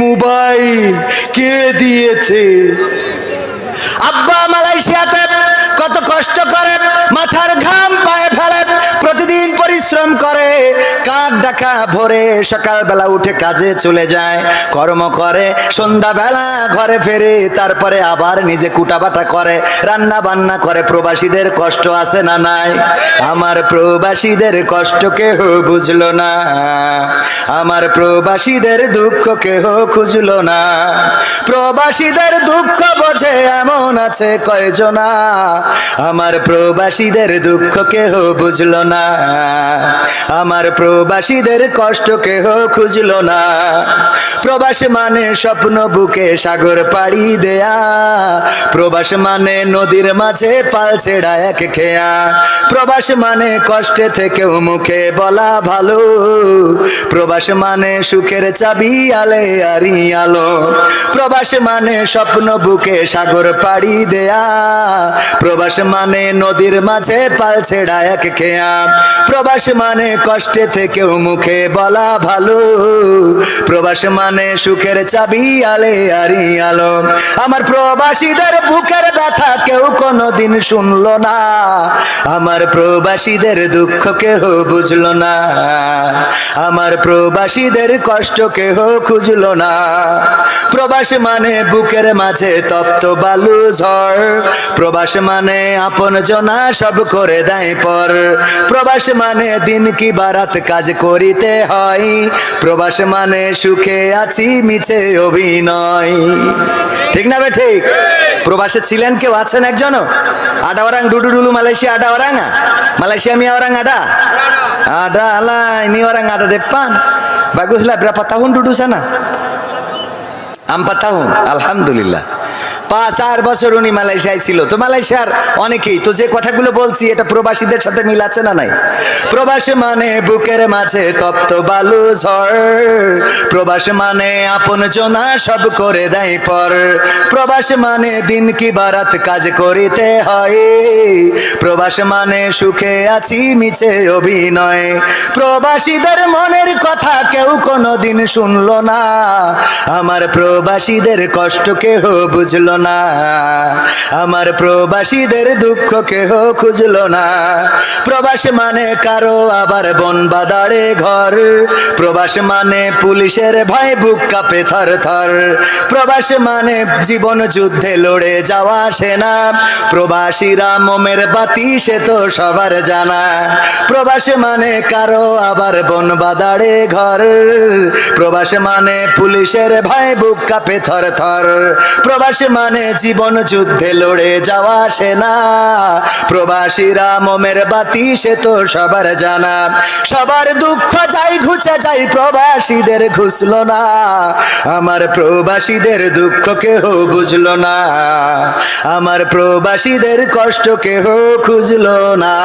Mobile কে দিয়েছে? আব্বা মালয়েশিয়াতে কত কষ্ট করে, মাথার ঘাম পায়ে ফেলে, প্রতিদিন পরিশ্রম করে, কাক ডাকা ভোরে সকালবেলা উঠে কাজে চলে যায়, কর্ম করে, সন্ধ্যাবেলা ঘরে ফেরে, তারপরে আবার নিজে কুটাবাটা করে, রান্না বান্না করে। প্রবাসীদের কষ্ট আছে না নাই? আমার প্রবাসীদের কষ্ট কেহ বুঝলো না, আমার প্রবাসীদের দুঃখ কেহ খুঁজলো না। প্রবাসীদের দুঃখ বোঝে এমন আছে কয়জনা, আমার প্রবাসীদের দুঃখ কেহ বুঝলো না, আমার প্রবাসীদের কষ্ট কেহ খুঁজলো না। প্রবাস মানে স্বপ্ন বুকে সাগর পাড়ি দেয়া, প্রবাস মানে নদীর মাঝে পাল ছেড়া এক খেয়া, প্রবাস মানে কষ্টে থেকেও মুখে বলা ভালো, প্রবাস মানে সুখের চাবি আলে আরি আলো, প্রবাস মানে স্বপ্ন বুকে সাগর পাড়ি দেয়া, প্রবাস মানে নদীর মাঝে পাল ছেড়া এক খেয়া, প্রবাস মানে কষ্টে থেকেও মুখে বলা ভালো, প্রবাস মানে সুখের চাবি আলে আরি আলো। আমার প্রবাসীদের বুকের ব্যথা কেউ কোনোদিন শুনলো না, আমার প্রবাসীদের দুঃখ কেহ বুঝলো না, আমার প্রবাসীদের কষ্ট কেহ খুঁজলো না। প্রবাস মানে বুকের মাঝে তপ্ত বালু ঝড়, প্রবাস মানে আপন জনা সব করে দেয় পর, প্রবাস মানে দিন কি বারাত কাজ করিতে হয়, প্রবাস মানে সুখে আছি মিছে অভিনয়। ঠিক না বে ঠিক? প্রবাসে ছিলেন কেউ? আছেন একজনও? ada orang dulu Malaysia, ada orang nggak? Malaysia mi orang ada? Ada lah, ini orang ada depan. Baguslah. Berapa tahun duduk sana? 4 tahun. Alhamdulillah. 5-4 বছর উনি মালয়েশিয়ায় ছিল। তো মালয়েশিয়ার অনেকেই তো যে কথাগুলো বলছি এটা প্রবাসীদের সাথে মিল আছে না নাই? প্রবাস মানে বুকের মাঝে তপ্ত বালু ঝড়, প্রবাস মানে আপন জনা সব করে দেয় পর, প্রবাস মানে দিন কি বারাত কাজ করিতে হয়, প্রবাস মানে সুখে আছি মিছে অভিনয়। প্রবাসীদের মনের কথা কেউ কোনোদিন শুনলো না, আমার প্রবাসীদের কষ্ট কেহ বুঝলো না, আমার প্রবাসীদের দুঃখ কেহ খুঁজলো না। প্রবাস মানে কারো আবার বন বাদারে ঘর, প্রবাস মানে পুলিশের ভয় বুক কাঁপে থর থর, প্রবাস মানে জীবন যুদ্ধে লড়ে যাওয়া সেনা, প্রবাসীরা মোমের বাতি সে তো সবার জানা। প্রবাস মানে কারো আবার বন বাদারে ঘর, প্রবাস মানে পুলিশের ভয় বুক কাঁপে থর থর, প্রবাস মানে জীবন যুদ্ধে লড়ে যাওয়া সেনা, প্রবাসীরা মোমের বাতি সে তো সবার জানা। সবার দুঃখ যাই ঘুচে যাই, প্রবাসীদের ঘুষলো না, আমার প্রবাসীদের দুঃখ কেহ বুঝলো না, আমার প্রবাসীদের কষ্ট কেহ খুঁজলো না।